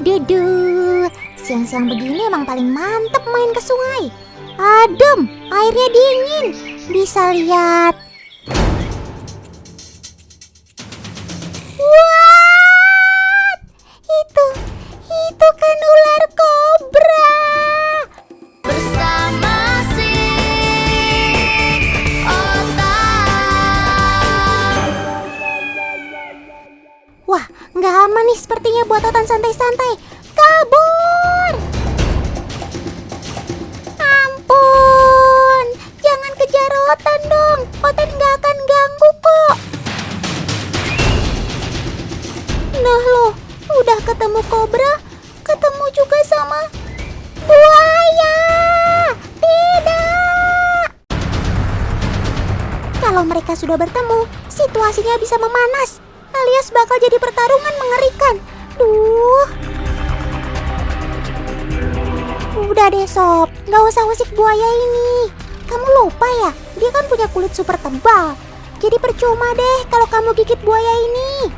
Duh, siang-siang begini emang paling mantep main ke sungai. Adem, airnya dingin, bisa lihat. What? Itu kan ular kobra. Bersama si Otan. Wah, nggak aman nih sepertinya buat Otan santai-santai. Kabur! Ampun, jangan kejar Otan dong. Otan nggak akan ganggu kok. Nah loh, udah ketemu kobra, ketemu juga sama buaya. Tidak! Kalau mereka sudah bertemu, situasinya bisa memanas, alias bakal jadi pertarungan mengerikan. Udah deh sob, gak usah usik buaya ini. Kamu lupa ya, dia kan punya kulit super tebal. Jadi percuma deh kalau kamu gigit buaya ini.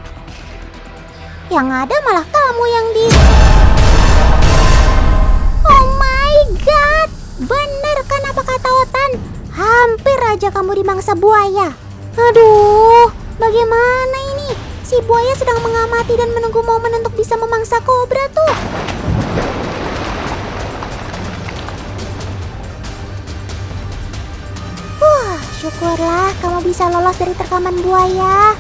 Yang ada malah kamu yang Oh my god, bener kan apa kata Otan? Hampir aja kamu dimangsa buaya. Aduh, bagaimana ini? Si buaya sedang mengamati dan menunggu momen untuk bisa memangsa kobra tuh. Syukurlah kamu bisa lolos dari terkaman buaya.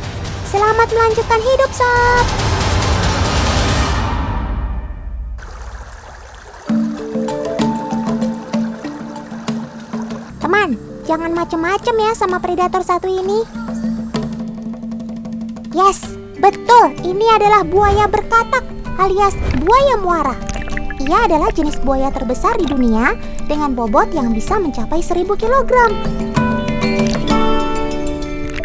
Selamat melanjutkan hidup, sob. Teman, jangan macem-macem ya sama predator satu ini. Yes, betul, ini adalah buaya berkatak alias buaya muara. Ia adalah jenis buaya terbesar di dunia dengan bobot yang bisa mencapai 1000 kg.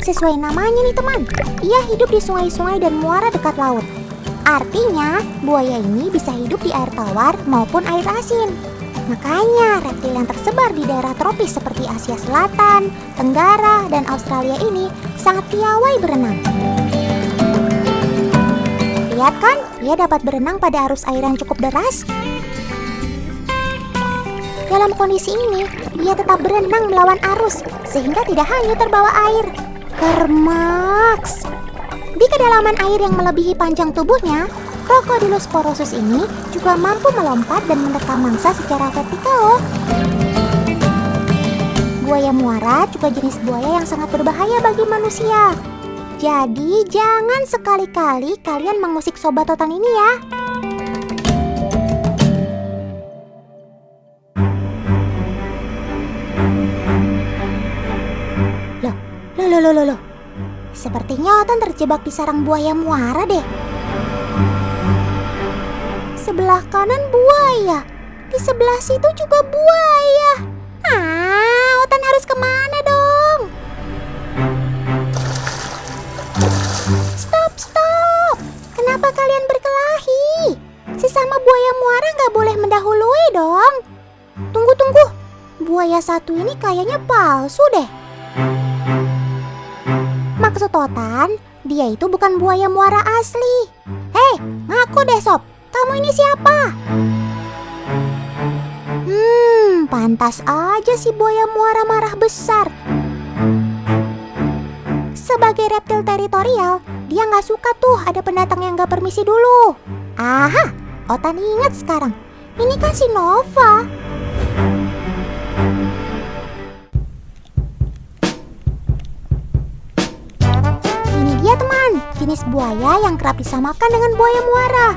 Sesuai namanya nih teman, ia hidup di sungai-sungai dan muara dekat laut. Artinya, buaya ini bisa hidup di air tawar maupun air asin. Makanya, reptil yang tersebar di daerah tropis seperti Asia Selatan, Tenggara, dan Australia ini sangat piawai berenang. Lihat kan, ia dapat berenang pada arus air yang cukup deras. Dalam kondisi ini, ia tetap berenang melawan arus sehingga tidak hanyut terbawa air. Kermaks! Di kedalaman air yang melebihi panjang tubuhnya, Crocodylus porosus ini juga mampu melompat dan menerkam mangsa secara vertikal loh. Buaya muara juga jenis buaya yang sangat berbahaya bagi manusia. Jadi jangan sekali-kali kalian mengusik sobat Otan ini ya. Loh. Sepertinya Otan terjebak di sarang buaya muara deh. Sebelah kanan buaya, di sebelah situ juga buaya. Otan harus kemana dong? Stop. Kenapa kalian berkelahi? Sesama buaya muara nggak boleh mendahului dong. Tunggu. Buaya satu ini kayaknya palsu deh. Maksud Otan, dia itu bukan buaya muara asli. Hei, ngaku deh sob, kamu ini siapa? Pantas aja si buaya muara marah besar. Sebagai reptil teritorial, dia nggak suka tuh ada pendatang yang nggak permisi dulu. Aha, Otan ingat sekarang. Ini kan si Nova. Iya teman, jenis buaya yang kerap disamakan dengan buaya muara,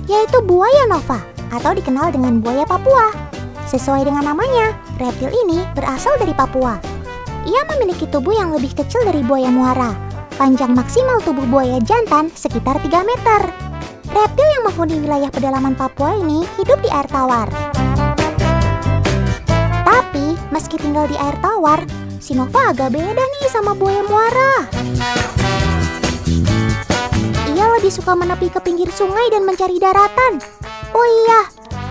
yaitu buaya Nova atau dikenal dengan buaya Papua. Sesuai dengan namanya, reptil ini berasal dari Papua. Ia memiliki tubuh yang lebih kecil dari buaya muara. Panjang maksimal tubuh buaya jantan sekitar 3 meter. Reptil yang menghuni wilayah pedalaman Papua ini hidup di air tawar. Tapi, meski tinggal di air tawar, si Nova agak beda nih sama buaya muara. Ia lebih suka menepi ke pinggir sungai dan mencari daratan. Oh iya,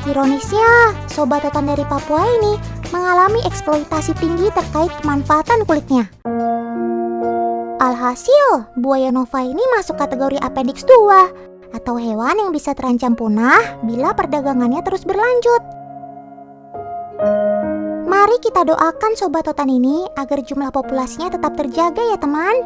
ironisnya, sobat Otan dari Papua ini mengalami eksploitasi tinggi terkait pemanfaatan kulitnya. Alhasil, buaya Nova ini masuk kategori appendix 2 atau hewan yang bisa terancam punah bila perdagangannya terus berlanjut. Mari kita doakan sobat totan ini agar jumlah populasinya tetap terjaga ya teman.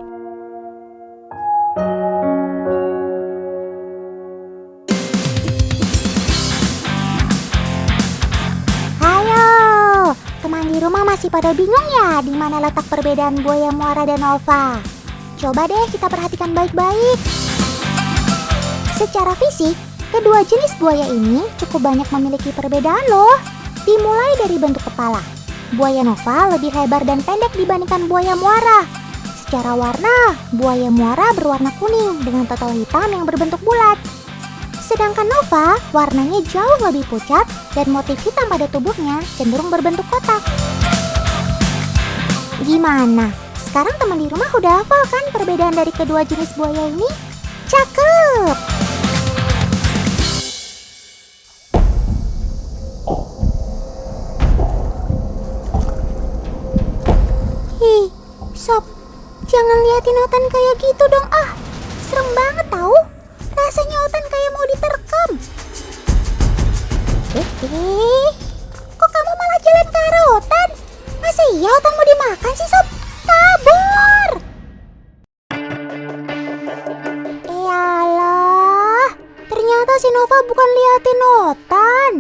Teman di rumah masih pada bingung ya di mana letak perbedaan buaya muara dan Nova? Coba deh kita perhatikan baik-baik. Secara fisik, kedua jenis buaya ini cukup banyak memiliki perbedaan loh. Dimulai dari bentuk kepala. Buaya Nova lebih lebar dan pendek dibandingkan buaya muara. Secara warna, buaya muara berwarna kuning dengan total hitam yang berbentuk bulat. Sedangkan Nova warnanya jauh lebih pucat dan motif hitam pada tubuhnya cenderung berbentuk kotak. Gimana? Sekarang teman di rumah udah hafal kan perbedaan dari kedua jenis buaya ini? Cakep! Hi, sob, jangan liatin Otan kayak gitu dong ah. Serem banget tahu. Rasanya Otan kayak mau diterkam. Kok kamu malah jalan ke arah Otan? Masa iya Otan mau dimakan sih sob? Kabur! Yalah, ternyata si Nova bukan liatin Otan.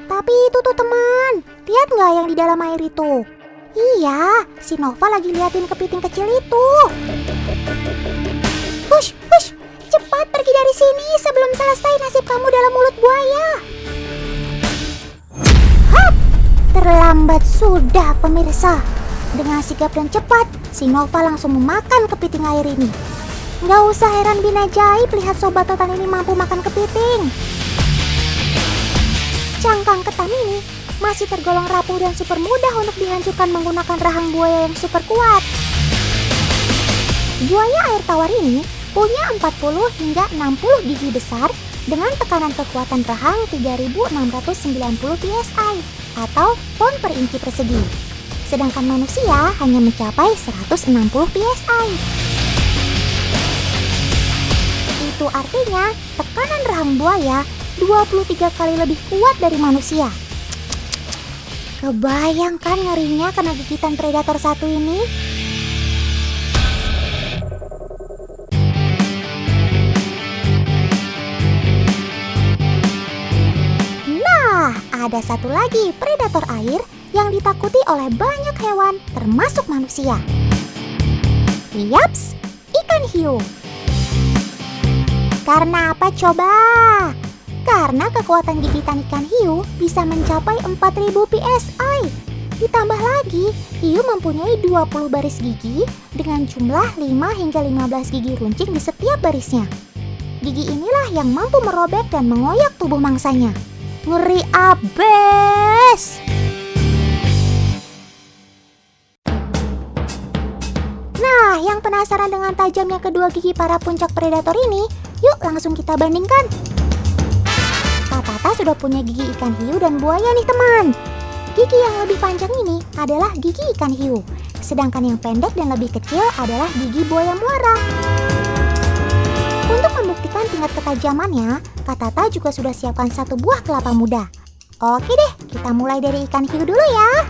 Tapi itu tuh teman, lihat nggak yang di dalam air itu? Iya, si Nova lagi liatin kepiting kecil itu. Hush, hush! Cepat pergi dari sini sebelum selesai nasib kamu dalam mulut buaya. Hap! Terlambat sudah pemirsa. Dengan sigap dan cepat, si Nova langsung memakan kepiting air ini. Nggak usah heran bin ajaib lihat sobat totan ini mampu makan kepiting. Cangkang ketam ini masih tergolong rapuh dan super mudah untuk dihancurkan menggunakan rahang buaya yang super kuat. Buaya air tawar ini punya 40 hingga 60 gigi besar dengan tekanan kekuatan rahang 3690 psi atau pound per inci persegi. Sedangkan manusia hanya mencapai 160 psi. Itu artinya tekanan rahang buaya 23 kali lebih kuat dari manusia. Kebayang kan ngerinya kena gigitan predator satu ini? Ada satu lagi predator air yang ditakuti oleh banyak hewan termasuk manusia. Yaps, ikan hiu. Karena apa coba? Karena kekuatan gigitan ikan hiu bisa mencapai 4000 psi. Ditambah lagi, hiu mempunyai 20 baris gigi dengan jumlah 5 hingga 15 gigi runcing di setiap barisnya. Gigi inilah yang mampu merobek dan mengoyak tubuh mangsanya. Ngeri abes. Nah, yang penasaran dengan tajamnya kedua gigi para puncak predator ini, yuk langsung kita bandingkan. Kak Tata sudah punya gigi ikan hiu dan buaya nih teman. Gigi yang lebih panjang ini adalah gigi ikan hiu, sedangkan yang pendek dan lebih kecil adalah gigi buaya muara. Untuk membuktikan tingkat ketajamannya, Kak Tata juga sudah siapkan satu buah kelapa muda. Oke deh, kita mulai dari ikan hiu dulu ya.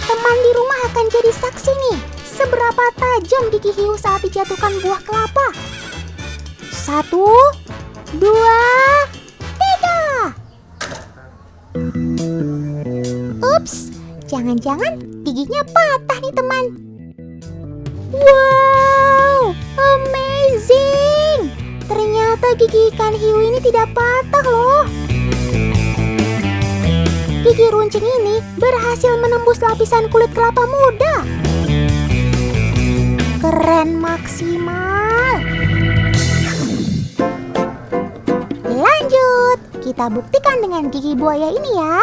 Teman di rumah akan jadi saksi nih, seberapa tajam gigi hiu saat dijatuhkan buah kelapa. 1, 2, 3. Ups, jangan-jangan giginya patah nih teman. Wow, amazing! Ternyata gigi ikan hiu ini tidak patah loh. Gigi runcing ini berhasil menembus lapisan kulit kelapa muda. Keren maksimal. Lanjut, kita buktikan dengan gigi buaya ini ya.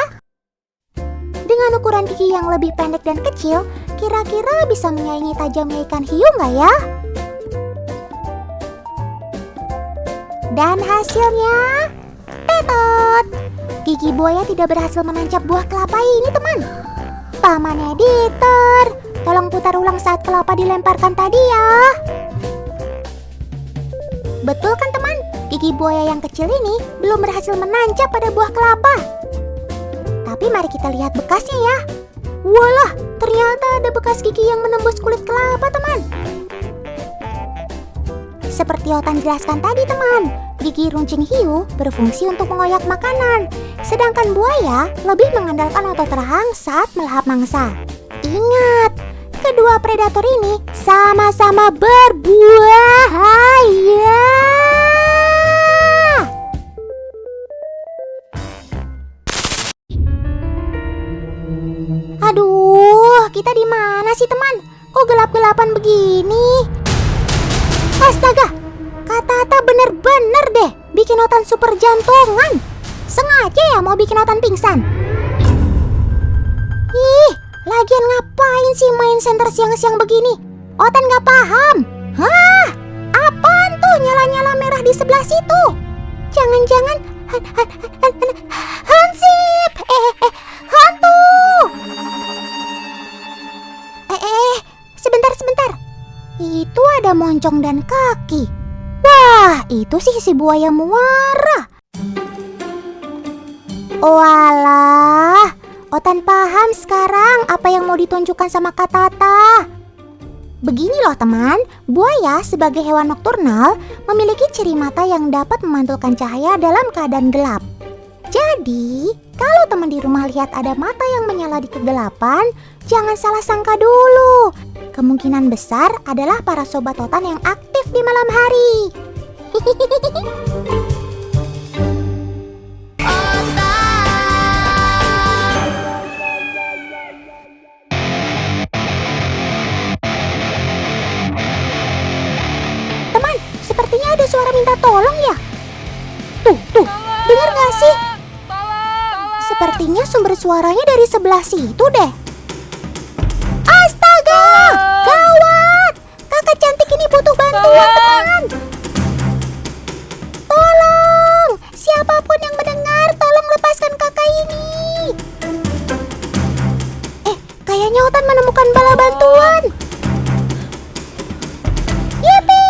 Dengan ukuran gigi yang lebih pendek dan kecil, kira-kira bisa menyaingi tajamnya ikan hiu nggak ya? Dan hasilnya, tetot! Gigi buaya tidak berhasil menancap buah kelapa ini teman. Paman editor, tolong putar ulang saat kelapa dilemparkan tadi ya. Betul kan teman? Gigi buaya yang kecil ini belum berhasil menancap pada buah kelapa. Tapi mari kita lihat bekasnya ya. Walah, ternyata ada bekas gigi yang menembus kulit kelapa teman. Seperti Otan jelaskan tadi teman, gigi runcing hiu berfungsi untuk mengoyak makanan. Sedangkan buaya lebih mengandalkan otot rahang saat melahap mangsa. Ingat, kedua predator ini sama-sama berbahaya. Aduh, kita di mana sih teman? Kok gelap-gelapan begini? Astaga, Kak Tata bener-bener deh bikin Otan super jantungan. Sengaja ya mau bikin Otan pingsan. Ih, lagian ngapain sih main senter siang-siang begini? Otan gak paham. Hah? Apaan tuh nyala-nyala merah di sebelah situ? Jangan-jangan hansip. Hantu. Sebentar. Itu ada moncong dan kaki. Wah, itu sih si buaya muara. Walah, Otan paham sekarang apa yang mau ditunjukkan sama Kak Tata. Begini loh teman, buaya sebagai hewan nokturnal memiliki ciri mata yang dapat memantulkan cahaya dalam keadaan gelap. Jadi, kalau teman di rumah lihat ada mata yang menyala di kegelapan, jangan salah sangka dulu. Kemungkinan besar adalah para sobat Otan yang aktif di malam hari. Teman, sepertinya ada suara minta tolong ya. Tuh, dengar gak sih? Sepertinya sumber suaranya dari sebelah situ deh. Astaga, gawat! Kakak cantik ini butuh bantuan teman. Tolong, siapapun yang mendengar, tolong lepaskan kakak ini. Kayaknya Otan menemukan bala bantuan. Yipi!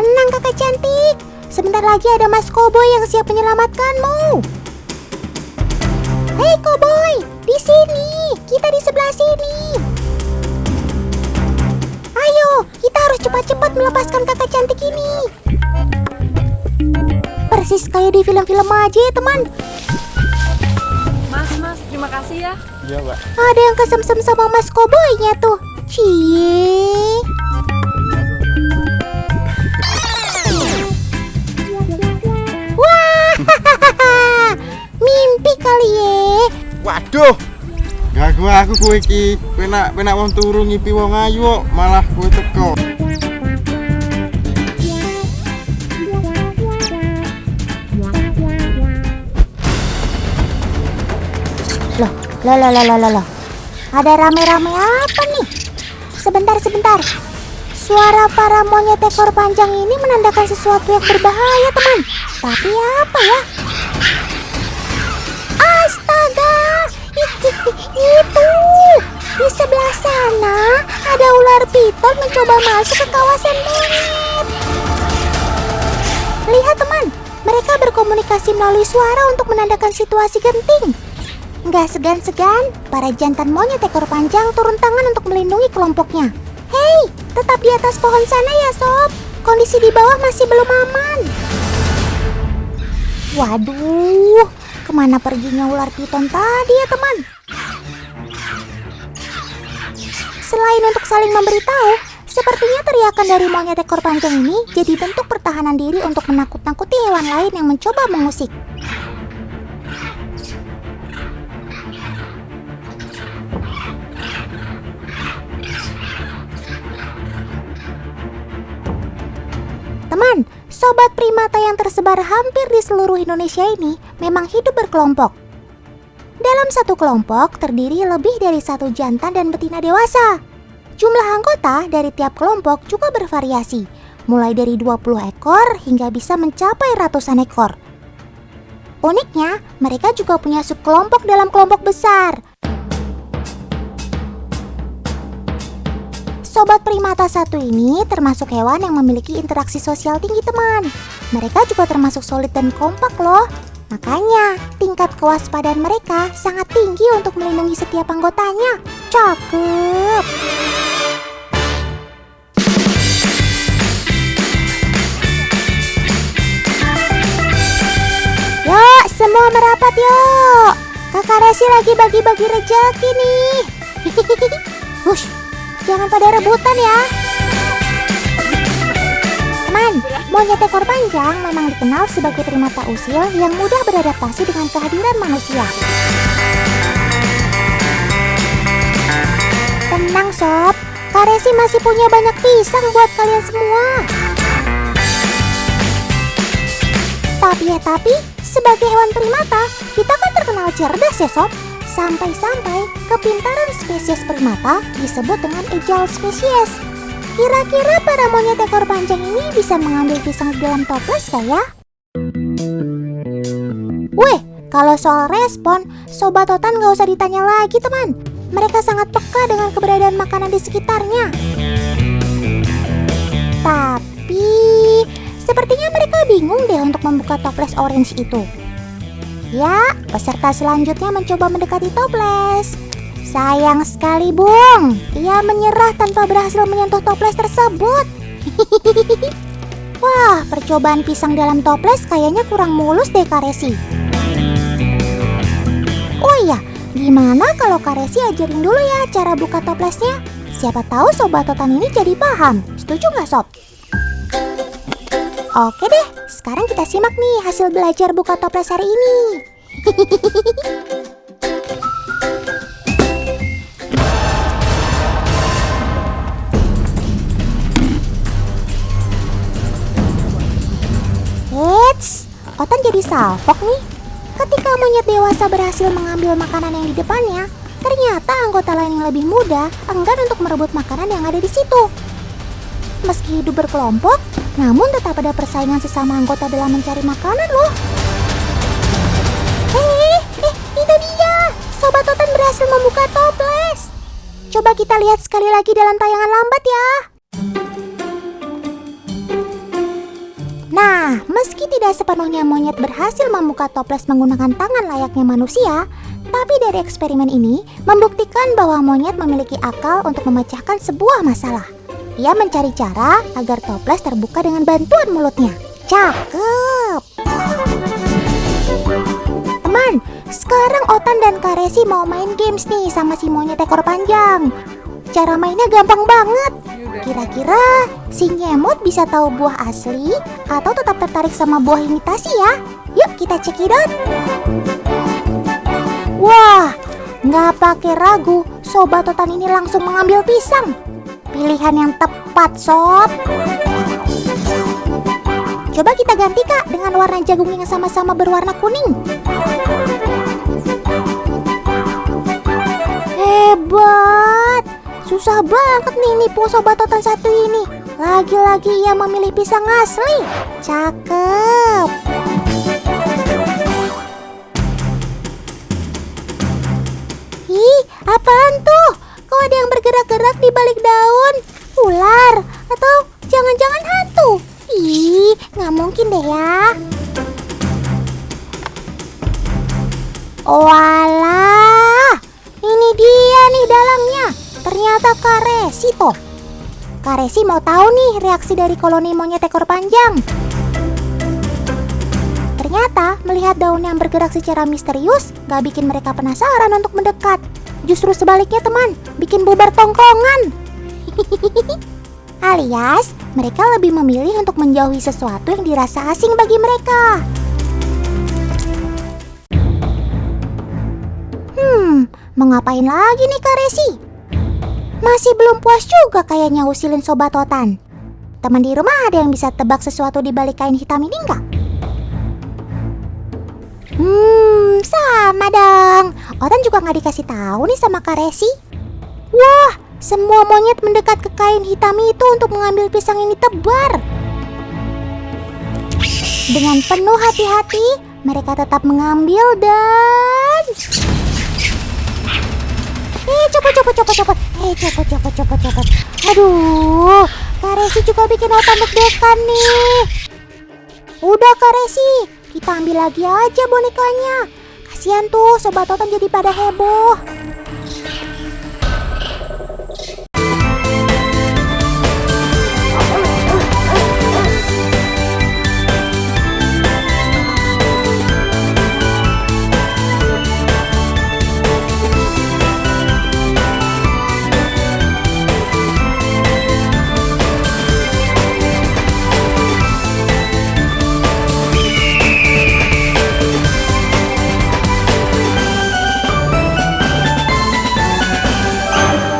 Tenang kakak cantik, sebentar lagi ada Mas Koboi yang siap menyelamatkanmu. Hei Koboi, di sini, kita di sebelah sini. Ayo, kita harus cepat-cepat melepaskan kakak cantik ini. Persis kayak di film-film aja ya teman. Mas, terima kasih ya. Iya, Mbak. Ada yang kesemsem sama Mas Koboynya tuh. Cie. Wah, mimpi kali ye. Waduh. Gagu aku kowe iki. Penak wong turu ngipi wong ayu kok malah kowe teko. Loh. Ada rame-rame apa nih? Sebentar. Suara para monyet ekor panjang ini menandakan sesuatu yang berbahaya, teman. Tapi apa ya? Astaga! Itu! Di sebelah sana ada ular piton mencoba masuk ke kawasan monyet. Lihat, teman. Mereka berkomunikasi melalui suara untuk menandakan situasi genting. Nggak segan-segan, para jantan monyet ekor panjang turun tangan untuk melindungi kelompoknya. Hei, tetap di atas pohon sana ya sob. Kondisi di bawah masih belum aman. Waduh, kemana perginya ular piton tadi ya teman? Selain untuk saling memberitahu, sepertinya teriakan dari monyet ekor panjang ini jadi bentuk pertahanan diri untuk menakut-nakuti hewan lain yang mencoba mengusik. Teman, sobat primata yang tersebar hampir di seluruh Indonesia ini memang hidup berkelompok. Dalam satu kelompok terdiri lebih dari satu jantan dan betina dewasa. Jumlah anggota dari tiap kelompok juga bervariasi, mulai dari 20 ekor hingga bisa mencapai ratusan ekor. Uniknya, mereka juga punya subkelompok dalam kelompok besar. Sobat primata satu ini termasuk hewan yang memiliki interaksi sosial tinggi, teman. Mereka juga termasuk solid dan kompak loh. Makanya, tingkat kewaspadaan mereka sangat tinggi untuk melindungi setiap anggotanya. Cakep! Yuk, semua merapat yuk. Kakak Resi lagi bagi-bagi rezeki nih. Hush, jangan pada rebutan ya. Teman, monyet ekor panjang memang dikenal sebagai primata usil yang mudah beradaptasi dengan kehadiran manusia. Tenang sob, Kak Resi masih punya banyak pisang buat kalian semua. Tapi sebagai hewan primata, kita kan terkenal cerdas ya sob. Sampai-sampai kepintaran spesies primata disebut dengan agile spesies. Kira-kira para monyet ekor panjang ini bisa mengambil pisang di dalam toples gak ya? Weh, kalau soal respon, Sobat Otan gak usah ditanya lagi teman. Mereka sangat peka dengan keberadaan makanan di sekitarnya. Tapi sepertinya mereka bingung deh untuk membuka toples orange itu. Ya, peserta selanjutnya mencoba mendekati toples. Sayang sekali Bung, ia menyerah tanpa berhasil menyentuh toples tersebut. Wah, percobaan pisang dalam toples kayaknya kurang mulus deh Kak Resi. Oh iya, gimana kalau Kak Resi ajarin dulu ya cara buka toplesnya? Siapa tahu Sobat Otan ini jadi paham. Setuju nggak Sob? Oke deh, sekarang kita simak nih hasil belajar buka toples hari ini. Eits, Otan jadi salfok nih. Ketika monyet dewasa berhasil mengambil makanan yang di depannya, ternyata anggota lain yang lebih muda enggan untuk merebut makanan yang ada di situ. Meski hidup berkelompok, namun tetap ada persaingan sesama anggota dalam mencari makanan loh. Itu dia. Sobat Otan berhasil membuka toples. Coba kita lihat sekali lagi dalam tayangan lambat ya. Nah, meski tidak sepenuhnya monyet berhasil membuka toples menggunakan tangan layaknya manusia, tapi dari eksperimen ini membuktikan bahwa monyet memiliki akal untuk memecahkan sebuah masalah. Ia mencari cara agar toples terbuka dengan bantuan mulutnya. Cakep! Teman, sekarang Otan dan Kak Resi mau main games nih sama si monyet ekor panjang. Cara mainnya gampang banget. Kira-kira si nyemot bisa tahu buah asli atau tetap tertarik sama buah imitasi ya? Yuk kita cekidot. Wah, nggak pakai ragu, Sobat Otan ini langsung mengambil pisang. Pilihan yang tepat, Sob. Coba kita ganti Kak dengan warna jagung yang sama-sama berwarna kuning. Hebat. Susah banget nih nipu Sobat Otan satu ini. Lagi-lagi ia memilih pisang asli. Cakep. Ih, apaan tuh? Kok ada yang bergerak-gerak di balik daun? Ular? Atau jangan-jangan hantu? Ih, nggak mungkin deh ya. Walah, ini dia nih dalangnya. Ternyata Kak Resi toh. Kak Resi mau tahu nih reaksi dari koloni monyet ekor panjang. Ternyata melihat daun yang bergerak secara misterius gak bikin mereka penasaran untuk mendekat. Justru sebaliknya teman, bikin bubar tongkongan. Alias, mereka lebih memilih untuk menjauhi sesuatu yang dirasa asing bagi mereka. Mau ngapain lagi nih Kak Resi? Masih belum puas juga kayaknya usilin Sobat Otan. Teman di rumah ada yang bisa tebak sesuatu di balik kain hitam ini nggak? Sama dong. Otan juga nggak dikasih tahu nih sama Kak Resi. Wah, semua monyet mendekat ke kain hitam itu untuk mengambil pisang yang ditebar. Dengan penuh hati-hati, mereka tetap mengambil dan... cepet. Aduh, Kak Resi juga bikin Otan deg-degan nih. Udah Kak Resi, kita ambil lagi aja bonekanya. Kasihan tuh Sobat Otan jadi pada heboh.